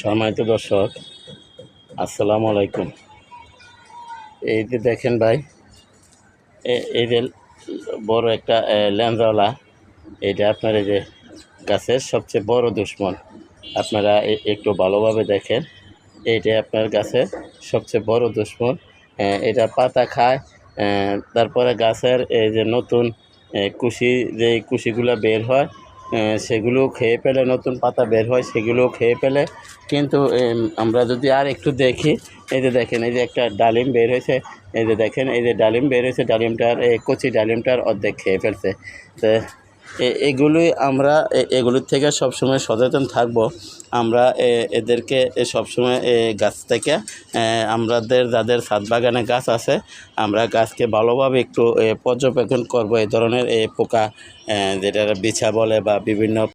সম্মানিত দর্শক, আসসালামু আলাইকুম। এই যে দেখেন ভাই, এই যে বড় একটা ল্যান্সওয়ালা, এটা আপনার এই যে গাছের সবচেয়ে বড় দুশ্মন। আপনারা একটু ভালোভাবে দেখেন, এইটাই আপনার গাছের সবচেয়ে বড় দুশ্মন। এটা পাতা খায়, তারপরে গাছের এই যে নতুন কুশি, যে কুশিগুলো বের হয় সেগুলো খেয়ে ফেলে, নতুন পাতা বের হয় সেগুলো খেয়ে ফেলে। কিন্তু আমরা যদি আর একটু দেখি, এই যে দেখেন, এই যে একটা ডালিম বের হয়েছে, এই যে দেখেন, এই যে ডালিম বের হয়েছে, ডালিমটার কচি ডালিমটার অর্ধেক খেয়ে ফেলছে। তো এগুলোই আমরা এগুলোর থেকে সবসময় সচেতন থাকব। আমরা এদেরকে সবসময় গাছ থেকে আমাদের যাদের ছাদ বাগানে গাছ আছে, আমরা গাছকে ভালোভাবে একটু পর্যবেক্ষণ করব। এই ধরনের পোকা, যেটা বিছা বলে বা বিভিন্ন